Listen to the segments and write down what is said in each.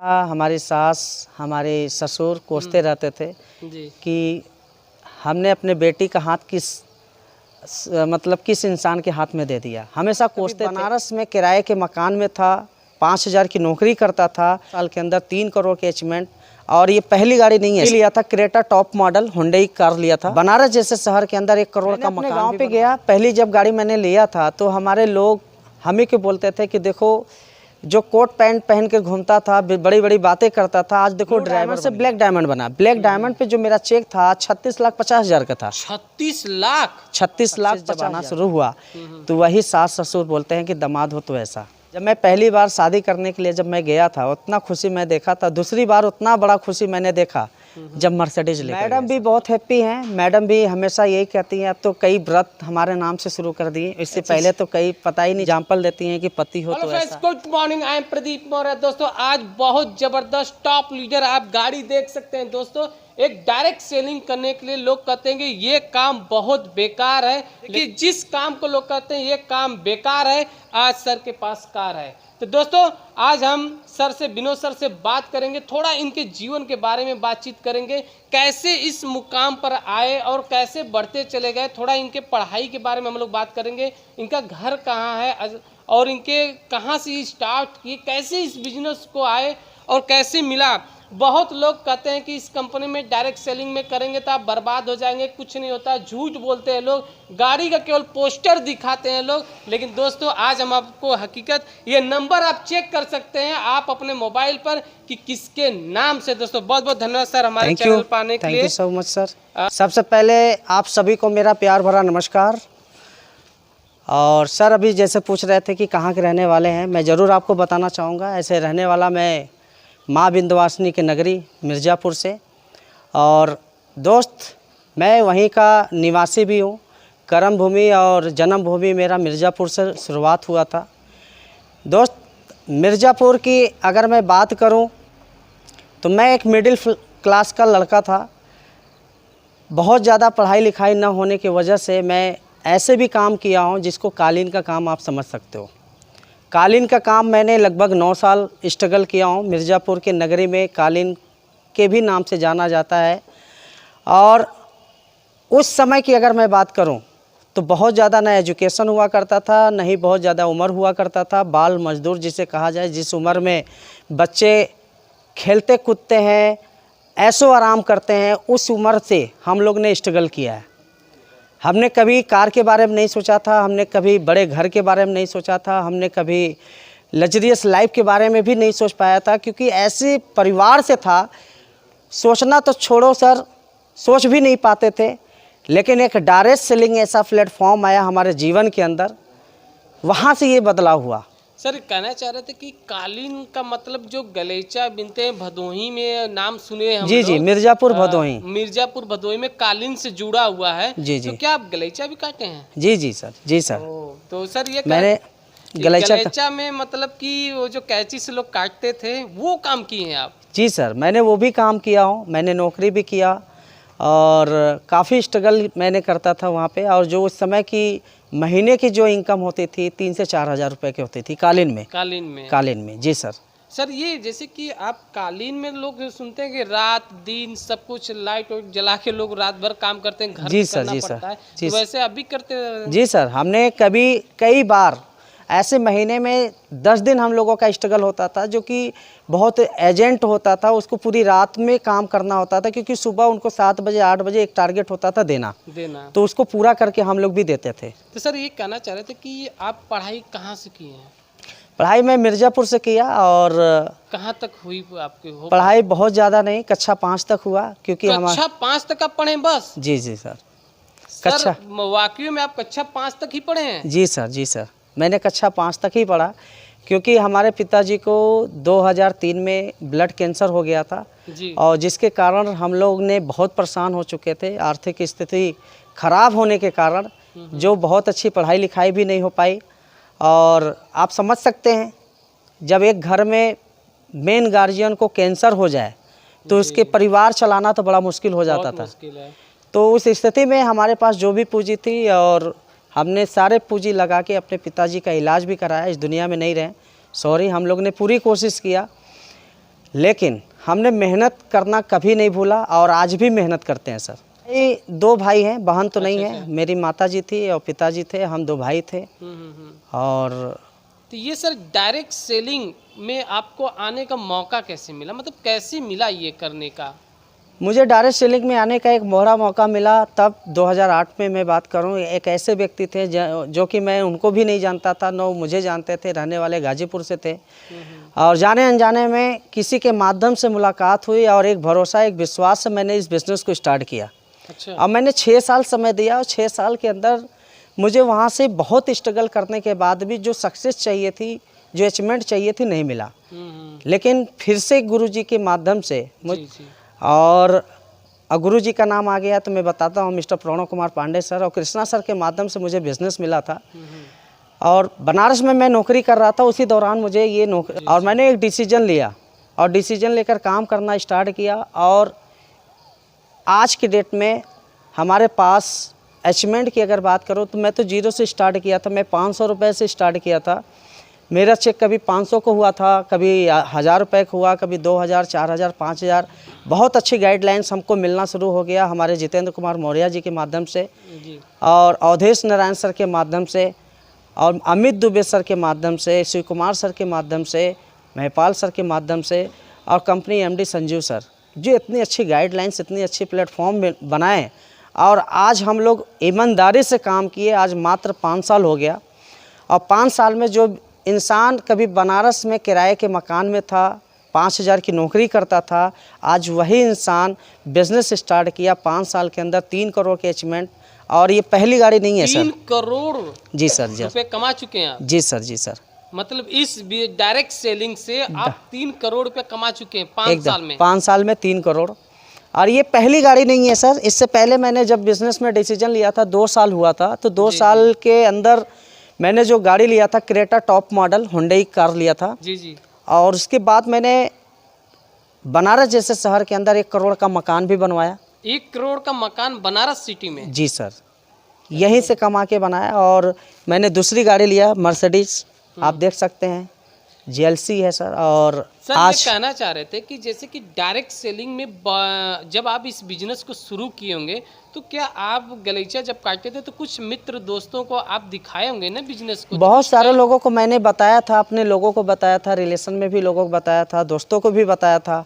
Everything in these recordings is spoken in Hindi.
हमारी सास हमारे ससुर कोसते रहते थे जी। कि हमने अपने बेटी का हाथ मतलब किस इंसान के हाथ में दे दिया। हमेशा कोसते थे। बनारस में किराए के मकान में था, 5,000 की नौकरी करता था, साल के अंदर 3 करोड़ के अचीवमेंट। और ये पहली गाड़ी नहीं है, लिया था Creta top model Hyundai car लिया था। बनारस जैसे शहर के अंदर 1 करोड़ का मकान। गाँव पे गया, पहली जब गाड़ी मैंने लिया था तो हमारे लोग हमें के बोलते थे कि देखो जो कोट पैंट पहन के घूमता था, बड़ी बड़ी बातें करता था, आज देखो ड्राइवर से ब्लैक डायमंड बना। ब्लैक डायमंड पे जो मेरा चेक था 36,50,000 का था। 36 लाख 36 लाख जब आना शुरू हुआ तो वही सास ससुर बोलते हैं कि दामाद हो तो ऐसा। जब मैं पहली बार शादी करने के लिए जब मैं गया था उतना खुशी मैं देखा था, दूसरी बार उतना बड़ा खुशी मैंने देखा जब मर्सिडीज लेकर। मैडम भी बहुत हैप्पी हैं। मैडम भी हमेशा यही कहती हैं अब तो कई व्रत हमारे नाम से शुरू कर दिए, इससे पहले तो कई पता ही नहीं। एग्जाम्पल देती हैं कि पति हो तो ऐसा। Good morning, I am Pradeep Maurya. दोस्तों आज बहुत जबरदस्त टॉप लीडर आप गाड़ी देख सकते हैं। दोस्तों एक डायरेक्ट सेलिंग करने के लिए लोग कहते हैं कि ये काम बहुत बेकार है, लेकिन जिस काम को लोग कहते हैं ये काम बेकार है, आज सर के पास कार है। तो दोस्तों आज हम सर से, विनोद सर से बात करेंगे, थोड़ा इनके जीवन के बारे में बातचीत करेंगे, कैसे इस मुकाम पर आए और कैसे बढ़ते चले गए। थोड़ा इनके पढ़ाई के बारे में हम लोग बात करेंगे, इनका घर कहाँ है और इनके कहाँ से स्टार्ट किए, कैसे इस बिजनेस को आए और कैसे मिला। बहुत लोग कहते हैं कि इस कंपनी में डायरेक्ट सेलिंग में करेंगे तो आप बर्बाद हो जाएंगे, कुछ नहीं होता, झूठ बोलते हैं लोग, गाड़ी का केवल पोस्टर दिखाते हैं लोग। लेकिन दोस्तों आज हम आपको हकीकत, ये नंबर आप चेक कर सकते हैं आप अपने मोबाइल पर कि किसके नाम से। दोस्तों बहुत बहुत धन्यवाद सर हमारे चैनल पर आने के लिए। Thank you so much sir. सबसे पहले आप सभी को मेरा प्यार भरा नमस्कार। और सर अभी जैसे पूछ रहे थे कि कहाँ के रहने वाले हैं, मैं ज़रूर आपको बताना चाहूँगा। ऐसे रहने वाला मैं माँ विंध्यवासिनी के नगरी मिर्ज़ापुर से, और दोस्त मैं वहीं का निवासी भी हूँ। कर्म भूमि और जन्म भूमि मेरा मिर्ज़ापुर से शुरुआत हुआ था। दोस्त मिर्ज़ापुर की अगर मैं बात करूँ तो मैं एक मिडिल क्लास का लड़का था। बहुत ज़्यादा पढ़ाई लिखाई न होने की वजह से मैं ऐसे भी काम किया हूँ जिसको कालीन का काम आप समझ सकते हो। कालीन का काम मैंने लगभग 9 साल स्ट्रगल किया हूँ। मिर्ज़ापुर के नगरी में कालीन के भी नाम से जाना जाता है। और उस समय की अगर मैं बात करूँ तो बहुत ज़्यादा ना एजुकेशन हुआ करता था, ना ही बहुत ज़्यादा उम्र हुआ करता था। बाल मजदूर जिसे कहा जाए, जिस उम्र में बच्चे खेलते कूदते हैं, ऐशो आराम करते हैं, उस उम्र से हम लोग ने स्ट्रगल किया है। हमने कभी कार के बारे में नहीं सोचा था, हमने कभी बड़े घर के बारे में नहीं सोचा था, हमने कभी लग्जरियस लाइफ के बारे में भी नहीं सोच पाया था, क्योंकि ऐसे परिवार से था। सोचना तो छोड़ो सर, सोच भी नहीं पाते थे। लेकिन एक डायरेक्ट सेलिंग ऐसा प्लेटफॉर्म आया हमारे जीवन के अंदर, वहाँ से ये बदलाव हुआ। सर कहना चाह रहे थे कि कालीन का मतलब जो गलीचा बिनते हैं, भदोही में नाम सुने हम जी जी, मिर्ज़ापुर भदोही। मिर्ज़ापुर भदोही में कालीन से जुड़ा हुआ है। जी जी। तो क्या आप गलीचा भी काटे हैं? जी जी सर, जी सर। तो सर ये मैंने गलीचा में मतलब कि वो जो कैंची से लोग काटते थे वो काम किए हैं आप? जी सर, मैंने वो भी काम किया हूँ, मैंने नौकरी भी किया और काफ़ी स्ट्रगल मैंने करता था वहाँ पे। और जो उस समय की महीने की जो इनकम होती थी 3 से 4 हज़ार रुपये की होती थी कालीन में। कालीन में जी सर। सर ये जैसे कि आप कालीन में लोग सुनते हैं कि रात दिन सब कुछ लाइट वाइट जला के लोग रात भर काम करते हैं, घर जी भी सर, करना जी पड़ता सर, है। जी तो वैसे अभी करते हैं? जी सर, हमने कई बार ऐसे महीने में 10 दिन हम लोगों का स्ट्रगल होता था, जो कि बहुत एजेंट होता था, उसको पूरी रात में काम करना होता था, क्योंकि सुबह उनको 7 बजे 8 बजे एक टारगेट होता था देना, तो उसको पूरा करके हम लोग भी देते थे। तो सर ये कहना चाह रहे थे कि आप पढ़ाई कहाँ से किए हैं? पढ़ाई मैं मिर्ज़ापुर से किया। और कहाँ तक हुई आपकी? पढ़ाई बहुत ज़्यादा नहीं, कक्षा 5 तक हुआ, क्योंकि कक्षा 5 तक आप पढ़े बस? जी जी सर। कक्षा वाकई में आप कक्षा 5 तक ही पढ़े हैं? जी सर, जी सर, मैंने कक्षा 5 तक ही पढ़ा, क्योंकि हमारे पिताजी को 2003 में ब्लड कैंसर हो गया था जी। और जिसके कारण हम लोग ने बहुत परेशान हो चुके थे। आर्थिक स्थिति खराब होने के कारण जो बहुत अच्छी पढ़ाई लिखाई भी नहीं हो पाई। और आप समझ सकते हैं जब एक घर में मेन गार्जियन को कैंसर हो जाए तो उसके परिवार चलाना तो बड़ा मुश्किल हो जाता था। तो उस स्थिति में हमारे पास जो भी पूंजी थी, और हमने सारे पूंजी लगा के अपने पिताजी का इलाज भी कराया। इस दुनिया में नहीं रहे, सॉरी, हम लोग ने पूरी कोशिश किया। लेकिन हमने मेहनत करना कभी नहीं भूला और आज भी मेहनत करते हैं सर। ये 2 भाई हैं, बहन तो नहीं है। मेरी माता जी थी और पिताजी थे, हम 2 भाई थे। और तो ये सर डायरेक्ट सेलिंग में आपको आने का मौका कैसे मिला, मतलब कैसे मिला ये करने का? मुझे डायरेक्ट सेलिंग में आने का एक बड़ा मौका मिला तब 2008 में मैं बात करूं। एक ऐसे व्यक्ति थे जो कि मैं उनको भी नहीं जानता था, न मुझे जानते थे, रहने वाले गाजीपुर से थे। और जाने अनजाने में किसी के माध्यम से मुलाकात हुई और एक भरोसा, एक विश्वास से मैंने इस बिज़नेस को स्टार्ट किया। अच्छा। अब मैंने 6 साल समय दिया और 6 साल के अंदर मुझे वहाँ से बहुत स्ट्रगल करने के बाद भी जो सक्सेस चाहिए थी, जो अचीवमेंट चाहिए थी, नहीं मिला। लेकिन फिर से गुरुजी के माध्यम से और गुरुजी का नाम आ गया तो मैं बताता हूँ, मिस्टर प्रणव कुमार पांडे सर और कृष्णा सर के माध्यम से मुझे बिज़नेस मिला था। और बनारस में मैं नौकरी कर रहा था, उसी दौरान मुझे ये नौकरी, और मैंने एक डिसीजन लिया और डिसीजन लेकर काम करना स्टार्ट किया। और आज की डेट में हमारे पास अचीवमेंट की अगर बात करो तो मैं तो 0 से स्टार्ट किया था। मैं 500 रुपये से स्टार्ट किया था। मेरा चेक कभी 500 को हुआ था, कभी 1000 रुपये का हुआ, कभी 2000, 4000, 5000। बहुत अच्छी गाइडलाइंस हमको मिलना शुरू हो गया हमारे जितेंद्र कुमार मौर्य जी के माध्यम से और अवधेश नारायण सर के माध्यम से और अमित दुबे सर के माध्यम से, शिव कुमार सर के माध्यम से, महिपाल सर के माध्यम से और कंपनी एमडी संजीव सर, जो इतनी अच्छी गाइडलाइंस, इतनी अच्छी प्लेटफॉर्म बनाए। और आज हम लोग ईमानदारी से काम किए। आज मात्र 5 साल हो गया और 5 साल में जो इंसान कभी बनारस में किराए के मकान में था, 5000 की नौकरी करता था, आज वही इंसान बिजनेस स्टार्ट किया 5 साल के अंदर 3 करोड़ के अचीवमेंट। और ये पहली गाड़ी नहीं है सर। 3 करोड़ जी सर, जी रुपए कमा चुके हैं आप? जी सर, जी सर। मतलब इस डायरेक्ट सेलिंग से आप 3 करोड़ रुपए कमा चुके हैं 5 साल में? 5 साल में 3 करोड़। और ये पहली गाड़ी नहीं है सर। इससे पहले मैंने जब बिजनेस में डिसीजन लिया था 2 साल हुआ था, तो 2 साल के अंदर मैंने जो गाड़ी लिया था Creta top model Hyundai car लिया था। जी। और उसके बाद मैंने बनारस जैसे शहर के अंदर 1 करोड़ का मकान भी बनवाया। 1 करोड़ का मकान बनारस सिटी में? जी सर, यहीं से कमा के बनाया। और मैंने दूसरी गाड़ी लिया मर्सिडीज, आप देख सकते हैं, GLC है सर। और सर आज ये कहना चाह रहे थे कि जैसे कि डायरेक्ट सेलिंग में जब आप इस बिजनेस को शुरू किए होंगे तो क्या आप गलीचा जब काटते थे तो कुछ मित्र दोस्तों को आप दिखाए होंगे ना बिजनेस को? बहुत सारे लोगों को मैंने बताया था, अपने लोगों को बताया था, रिलेशन में भी लोगों को बताया था, दोस्तों को भी बताया था।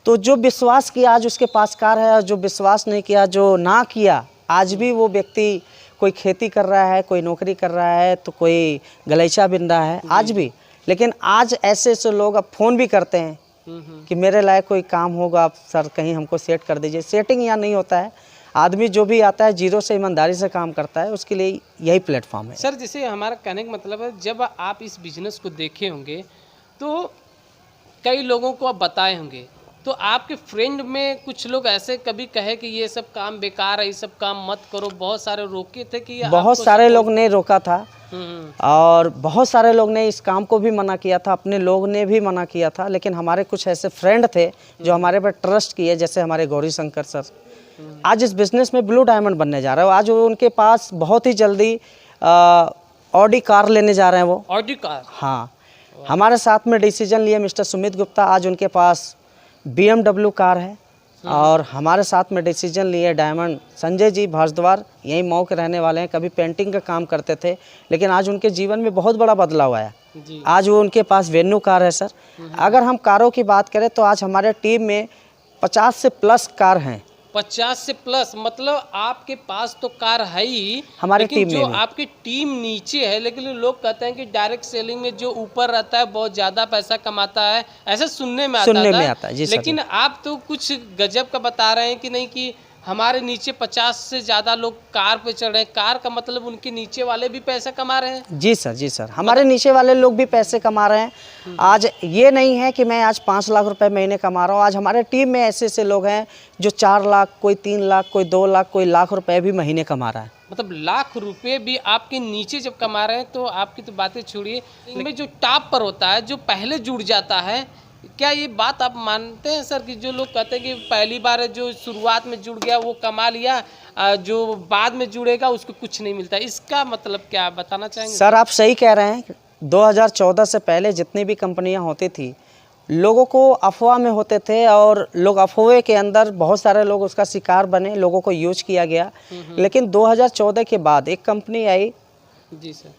तो जो विश्वास किया आज उसके पास कार है, और जो विश्वास नहीं किया, जो ना किया, आज भी वो व्यक्ति कोई खेती कर रहा है, कोई नौकरी कर रहा है, तो कोई गलीचा बिन रहा है आज भी। लेकिन आज ऐसे ऐसे लोग अब फ़ोन भी करते हैं कि मेरे लायक कोई काम होगा आप सर, कहीं हमको सेट कर दीजिए। सेटिंग यहाँ नहीं होता है। आदमी जो भी आता है 0 से ईमानदारी से काम करता है, उसके लिए यही प्लेटफॉर्म है सर। जैसे हमारा कहने का मतलब है, जब आप इस बिजनेस को देखे होंगे तो कई लोगों को आप बताए होंगे, तो आपके फ्रेंड में कुछ लोग ऐसे कभी कहे कि ये सब काम बेकार है, ये सब काम मत करो? बहुत सारे रोके थे कि बहुत सारे लोग ने रोका था और बहुत सारे लोग ने इस काम को भी मना किया था, अपने लोग ने भी मना किया था। लेकिन हमारे कुछ ऐसे फ्रेंड थे जो हमारे पर ट्रस्ट किए, जैसे हमारे गौरी शंकर सर। आज इस बिज़नेस में ब्लू डायमंड बनने जा रहे हो। आज वो उनके पास बहुत ही जल्दी ऑडी कार लेने जा रहे हैं वो। Audi car? हाँ। हमारे साथ में डिसीजन लिए मिस्टर सुमित गुप्ता, आज उनके पास BMW कार है। और हमारे साथ में डिसीजन लिए डायमंड संजय जी भारद्वाज, यहीं मऊ के रहने वाले हैं, कभी पेंटिंग का काम करते थे, लेकिन आज उनके जीवन में बहुत बड़ा बदलाव आया। आज वो उनके पास वेन्यू कार है सर। अगर हम कारों की बात करें तो आज हमारे टीम में 50 से प्लस कार हैं। 50 से प्लस, मतलब आपके पास तो कार है ही, हमारे लेकिन टीम जो में आपकी टीम नीचे है। लेकिन लोग कहते हैं कि डायरेक्ट सेलिंग में जो ऊपर रहता है बहुत ज्यादा पैसा कमाता है, ऐसा सुनने में आता है। लेकिन आप तो कुछ गजब का बता रहे हैं कि नहीं, कि हमारे नीचे 50 से ज़्यादा लोग कार पे चढ़ रहे हैं। कार का मतलब उनके नीचे वाले भी पैसा कमा रहे हैं? जी सर, जी सर, हमारे नीचे वाले लोग भी पैसे कमा रहे हैं। आज ये नहीं है कि मैं आज 5 लाख रुपए महीने कमा रहा हूँ। आज हमारे टीम में ऐसे ऐसे लोग हैं जो 4 लाख, कोई 3 लाख, कोई 2 लाख, कोई लाख रुपए भी महीने कमा रहा है। मतलब लाख रुपए भी आपके नीचे जब कमा रहे हैं तो आपकी तो बातें छोड़िए, इनमें जो टॉप पर होता है, जो पहले जुड़ जाता है, क्या ये बात आप मानते हैं सर कि जो लोग कहते हैं कि पहली बार जो शुरुआत में जुड़ गया वो कमा लिया, जो बाद में जुड़ेगा उसको कुछ नहीं मिलता, इसका मतलब क्या बताना चाहेंगे? सर आप सही कह रहे हैं। 2014 से पहले जितनी भी कंपनियां होती थी लोगों को अफवाह में होते थे और लोग अफवाह के अंदर बहुत सारे लोग उसका शिकार बने, लोगों को यूज किया गया। लेकिन 2014 के बाद एक कंपनी आई जी सर,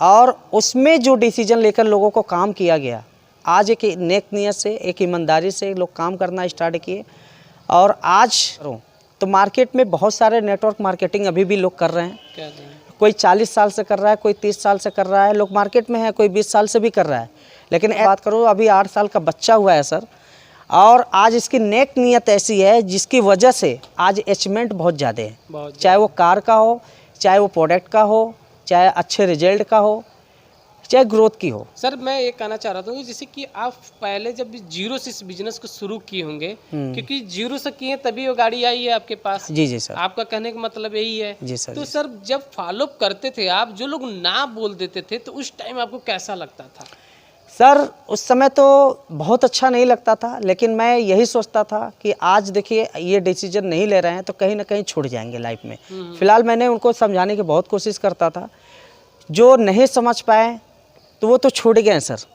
और उसमें जो डिसीजन लेकर लोगों को काम किया गया, आज एक नेक नियत से, एक ईमानदारी से लोग काम करना स्टार्ट किए। और आज तो मार्केट में बहुत सारे नेटवर्क मार्केटिंग अभी भी लोग कर रहे हैं। क्या देंगे? कोई 40 साल से कर रहा है, कोई 30 साल से कर रहा है, लोग मार्केट में है, कोई 20 साल से भी कर रहा है। लेकिन बात करो, अभी 8 साल का बच्चा हुआ है सर, और आज इसकी नेक नियत ऐसी है जिसकी वजह से आज अचीवमेंट बहुत ज़्यादा है। बहुत चाहे वो कार का हो, चाहे वो प्रोडक्ट का हो, चाहे अच्छे रिजल्ट का हो, चाहे ग्रोथ की हो। सर मैं ये कहना चाह रहा था कि जैसे कि आप पहले जब जीरो से इस बिजनेस को शुरू किए होंगे, क्योंकि जीरो से किए तभी वो गाड़ी आई है आपके पास। जी जी सर। आपका कहने का मतलब यही है। जी सर। तो सर जब फॉलो करते थे आप, जो लोग ना बोल देते थे, तो उस टाइम आपको कैसा लगता था? सर उस समय तो बहुत अच्छा नहीं लगता था, लेकिन मैं यही सोचता था कि आज देखिए ये डिसीजन नहीं ले रहे हैं तो कहीं ना कहीं छूट जाएंगे लाइफ में। फिलहाल मैंने उनको समझाने की बहुत कोशिश करता था, जो नहीं समझ पाए तो वो तो छूट गए सर।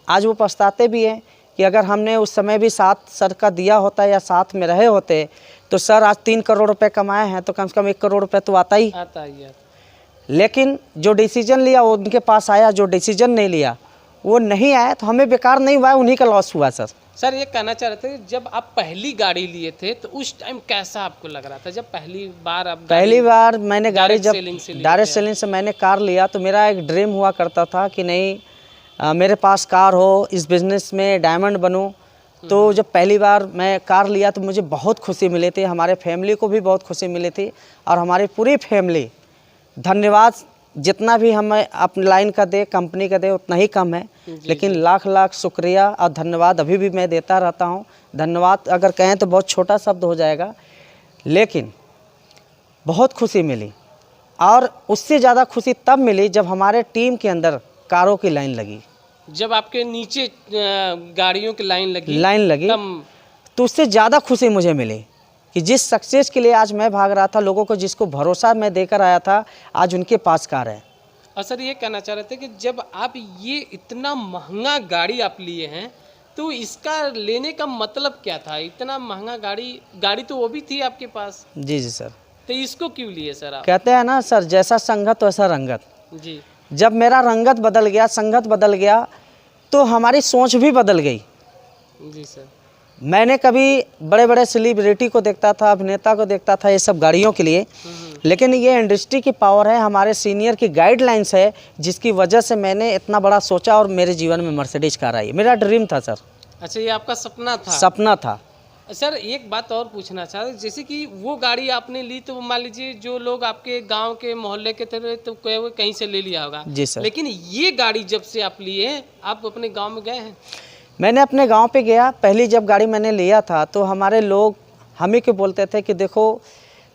आज वो पछताते भी हैं कि अगर हमने उस समय भी साथ सर का दिया होता या साथ में रहे होते तो सर आज 3 करोड़ रुपए कमाए हैं तो कम से कम 1 करोड़ रुपए तो आता ही। लेकिन जो डिसीजन लिया वो उनके पास आया, जो डिसीजन नहीं लिया वो नहीं आया, तो हमें बेकार नहीं हुआ, उन्हीं का लॉस हुआ सर। सर ये कहना चाह रहे थे, जब आप पहली गाड़ी लिए थे तो उस टाइम कैसा आपको लग रहा था? जब पहली बार मैंने गाड़ी जब डायरेक्ट सेलिंग से मैंने कार लिया तो मेरा एक ड्रीम हुआ करता था कि नहीं मेरे पास कार हो, इस बिज़नेस में डायमंड बनूं। तो जब पहली बार मैं कार लिया तो मुझे बहुत खुशी मिली थी, हमारे फैमिली को भी बहुत खुशी मिली थी, और हमारी पूरी फैमिली, धन्यवाद जितना भी हमें अपने लाइन का दे, कंपनी का दे, उतना ही कम है। लेकिन लाख लाख शुक्रिया और धन्यवाद अभी भी मैं देता रहता हूँ। धन्यवाद अगर कहें तो बहुत छोटा शब्द हो जाएगा, लेकिन बहुत खुशी मिली। और उससे ज़्यादा खुशी तब मिली जब हमारे टीम के अंदर कारों की लाइन लगी। जब आपके नीचे गाड़ियों की लाइन लगी तो उससे ज़्यादा खुशी मुझे मिली कि जिस सक्सेस के लिए आज मैं भाग रहा था, लोगों को जिसको भरोसा मैं देकर आया था, आज उनके पास कार है। और सर ये कहना चाह रहे थे कि जब आप ये इतना महंगा गाड़ी आप लिए हैं तो इसका लेने का मतलब क्या था? इतना महंगा गाड़ी तो वो भी थी आपके पास। जी जी सर। तो इसको क्यों लिए सर आप? कहते हैं ना सर, जैसा संगत वैसा रंगत। जी। जब मेरा रंगत बदल गया, संगत बदल गया, तो हमारी सोच भी बदल गई। जी सर। मैंने कभी बड़े बड़े सेलिब्रिटी को देखता था, अभिनेता को देखता था ये सब गाड़ियों के लिए, लेकिन ये इंडस्ट्री की पावर है, हमारे सीनियर की गाइडलाइंस है, जिसकी वजह से मैंने इतना बड़ा सोचा और मेरे जीवन में मर्सिडीज कार आई। मेरा ड्रीम था सर। अच्छा, ये आपका सपना था? सपना था सर। एक बात और पूछना चाहता हूँ, जैसे कि वो गाड़ी आपने ली तो मान लीजिए जो लोग आपके गांव के मोहल्ले के थे तो कहीं से ले लिया होगा। जी सर। लेकिन ये गाड़ी जब से आप लिए, आप अपने गाँव में गए हैं? मैंने अपने गांव पे गया। पहली जब गाड़ी मैंने लिया था तो हमारे लोग हम ही के बोलते थे कि देखो,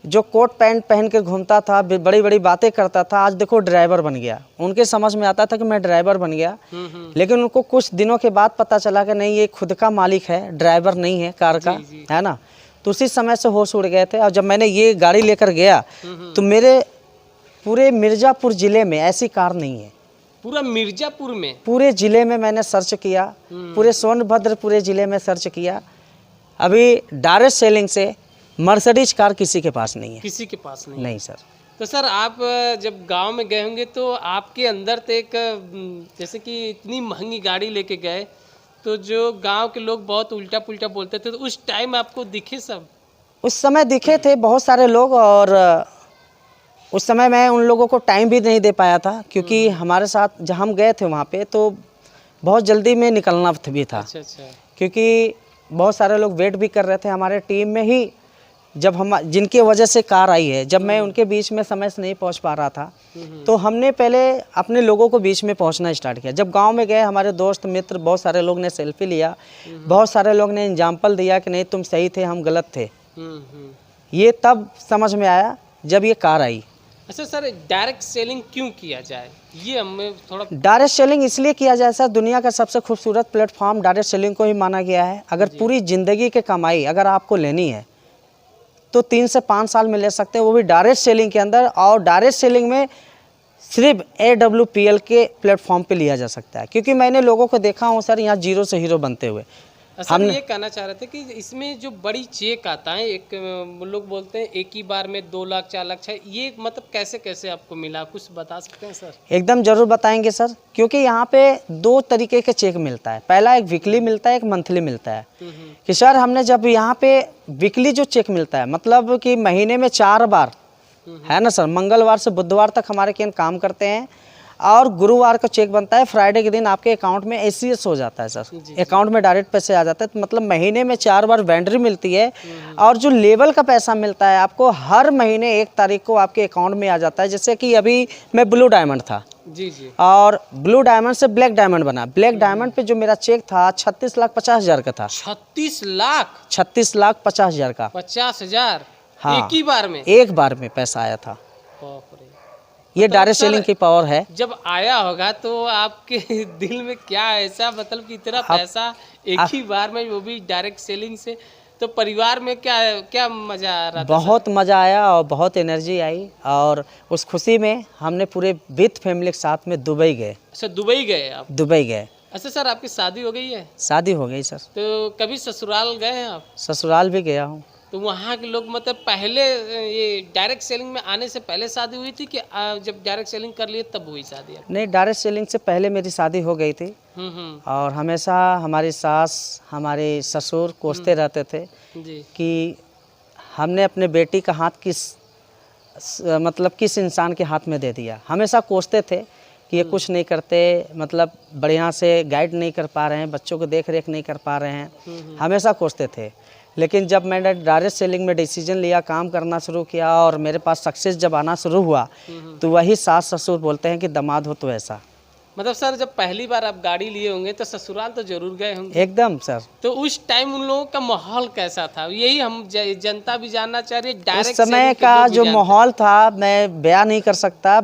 जो कोट पैंट पहन के घूमता था, बड़ी बड़ी बातें करता था, आज देखो ड्राइवर बन गया। उनके समझ में आता था कि मैं ड्राइवर बन गया, लेकिन उनको कुछ दिनों के बाद पता चला कि नहीं, ये खुद का मालिक है, ड्राइवर नहीं है कार का, है ना। तो उसी समय से होश उड़ गए थे। और जब मैंने ये गाड़ी लेकर गया तो मेरे पूरे मिर्ज़ापुर ज़िले में ऐसी कार नहीं है। पूरा मिर्ज़ापुर में? पूरे ज़िले में मैंने सर्च किया, पूरे सोनभद्र पूरे ज़िले में सर्च किया। अभी डायरेक्ट सेलिंग से मर्सिडीज कार किसी के पास नहीं है। किसी के पास नहीं सर। तो सर आप जब गांव में गए होंगे तो आपके अंदर तो एक, जैसे कि इतनी महंगी गाड़ी लेके गए तो जो गांव के लोग बहुत उल्टा पुल्टा बोलते थे, तो उस टाइम आपको दिखे सब? उस समय दिखे थे बहुत सारे लोग, और उस समय मैं उन लोगों को टाइम भी नहीं दे पाया था, क्योंकि हमारे साथ जब हम गए थे वहाँ पे तो बहुत जल्दी में निकलना भी था। अच्छा अच्छा। क्योंकि बहुत सारे लोग वेट भी कर रहे थे हमारे टीम में ही, जब हम जिनकी वजह से कार आई है, जब मैं उनके बीच में समय से नहीं पहुंच पा रहा था, तो हमने पहले अपने लोगों को बीच में पहुंचना स्टार्ट किया। जब गांव में गए, हमारे दोस्त मित्र बहुत सारे लोग ने सेल्फी लिया, बहुत सारे लोग ने एग्जाम्पल दिया कि नहीं तुम सही थे, हम गलत थे। ये तब समझ में आया जब ये कार आई। अच्छा सर, डायरेक्ट सेलिंग क्यों किया जाए, ये हमें थोड़ा। डायरेक्ट सेलिंग इसलिए किया जाए सर, दुनिया का सबसे खूबसूरत प्लेटफॉर्म डायरेक्ट सेलिंग को ही माना गया है। अगर पूरी ज़िंदगी की कमाई अगर आपको लेनी है तो 3 से 5 साल में ले सकते हैं, वो भी डायरेक्ट सेलिंग के अंदर। और डायरेक्ट सेलिंग में सिर्फ AWPL के प्लेटफॉर्म पे लिया जा सकता है, क्योंकि मैंने लोगों को देखा हूँ सर यहाँ जीरो से हीरो बनते हुए। सर ये कहना चाह रहे थे कि इसमें जो बड़ी चेक आता है, एक लोग बोलते हैं एक ही बार में 2 लाख 4 लाख 6, ये मतलब कैसे कैसे आपको मिला, कुछ बता सकते हैं सर? एकदम जरूर बताएंगे सर, क्योंकि यहाँ पे 2 तरीके के चेक मिलता है। पहला एक वीकली मिलता है, एक मंथली मिलता है। कि सर हमने जब यहाँ पे वीकली जो चेक मिलता है, मतलब कि महीने में 4 बार है ना सर, मंगलवार से बुधवार तक हमारे केंद्र काम करते हैं, और गुरुवार को चेक बनता है। फ्राइडे के दिन आपके अकाउंट में ACS हो जाता है सर, अकाउंट में डायरेक्ट पैसे आ जाते हैं। तो मतलब महीने में 4 बार वेंडरी मिलती है, और जो लेवल का पैसा मिलता है आपको हर महीने 1 तारीख को आपके अकाउंट में आ जाता है। जैसे कि अभी मैं ब्लू डायमंड था जी जी, और ब्लू डायमंड से ब्लैक डायमंड बना। ब्लैक डायमंड पे जो मेरा चेक था 36,50,000 का था। 36 लाख 36,50,000 का 50,000 हाँ, एक ही बार में? एक बार में पैसा आया था। बाप रे। ये डायरेक्ट सेलिंग की पावर है। जब आया होगा तो आपके दिल में क्या ऐसा, मतलब कि इतना पैसा एक ही बार में, वो भी डायरेक्ट सेलिंग से, तो परिवार में क्या क्या मजा आ रहा था? बहुत मज़ा आया और बहुत एनर्जी आई, और उस खुशी में हमने पूरे विथ फैमिली के साथ में दुबई गए। अच्छा, दुबई गए आप? दुबई गए। अच्छा सर, आपकी शादी हो गई है? शादी हो गई सर। तो कभी ससुराल गए हैं आप? ससुराल भी गया हूँ। तो वहाँ के लोग, मतलब पहले ये डायरेक्ट सेलिंग में आने से पहले शादी हुई थी कि जब डायरेक्ट सेलिंग कर लिए तब हुई शादी? नहीं, डायरेक्ट सेलिंग से पहले मेरी शादी हो गई थी। और हमेशा हमारी सास हमारे ससुर कोसते रहते थे जी कि हमने अपने बेटी का हाथ मतलब किस इंसान के हाथ में दे दिया। हमेशा कोसते थे कि ये कुछ नहीं करते, मतलब बढ़िया से गाइड नहीं कर पा रहे हैं, बच्चों को देख रेख नहीं कर पा रहे हैं, हमेशा कोसते थे। लेकिन जब मैंने डायरेक्ट सेलिंग में डिसीजन लिया, काम करना शुरू किया, और मेरे पास सक्सेस जब आना शुरू हुआ, तो वही सास ससुर बोलते हैं कि दामाद हो तो ऐसा। मतलब सर, जब पहली बार आप गाड़ी लिए होंगे तो ससुराल तो जरूर गए होंगे? एकदम सर। तो उस टाइम उन लोगों का माहौल कैसा था, यही हम जनता भी जानना चाह रही है। डायरेक्ट उस समय का जो माहौल था मैं बयां नहीं कर सकता,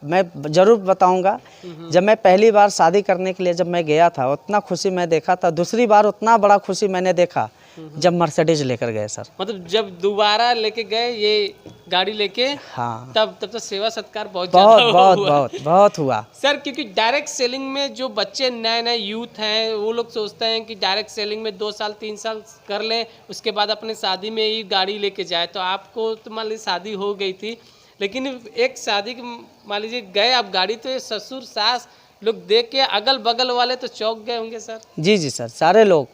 मैं जरूर बताऊंगा। जब मैं पहली बार शादी करने के लिए जब मैं गया था, उतना खुशी मैं देखा था। दूसरी बार उतना बड़ा खुशी मैंने देखा जब मर्सिडीज लेकर गए सर। मतलब जब दोबारा लेके गए ये गाड़ी लेके, हाँ, तब तो सेवा सत्कार बहुत बहुत हुआ सर। क्योंकि डायरेक्ट सेलिंग में जो बच्चे नए नए यूथ हैं, वो लोग सोचते हैं कि डायरेक्ट सेलिंग में 2 साल 3 साल कर लें, उसके बाद अपने शादी में ही गाड़ी लेके जाए। तो आपको तो मान लीजिए शादी हो गई थी, लेकिन एक शादी के मान लीजिए गए आप गाड़ी, तो ये ससुर सास लोग देख के अगल बगल वाले तो चौंक गए होंगे सर? जी जी सर, सारे लोग।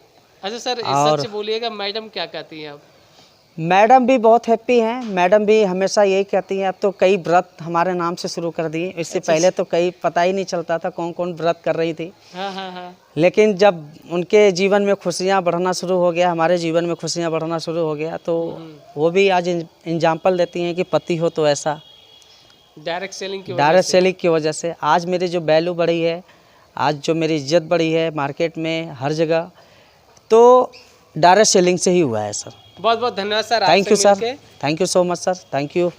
अच्छा सर, सच बोलिएगा, मैडम क्या कहती हैं आप? मैडम भी बहुत हैप्पी हैं। मैडम भी हमेशा यही कहती हैं, अब तो कई व्रत हमारे नाम से शुरू कर दिए। इससे पहले तो कई पता ही नहीं चलता था कौन कौन व्रत कर रही थी। हाँ। लेकिन जब उनके जीवन में खुशियाँ बढ़ना शुरू हो गया, हमारे जीवन में खुशियाँ बढ़ना शुरू हो गया, तो वो भी आज एग्जाम्पल देती हैं कि पति हो तो ऐसा। डायरेक्ट सेलिंग की वजह से आज मेरी जो वैल्यू बढ़ी है, आज जो मेरी इज्जत बढ़ी है मार्केट में हर जगह, तो डायरेक्ट सेलिंग से ही हुआ है सर। बहुत बहुत धन्यवाद sir. Thank you sir, thank you so much sir, thank you.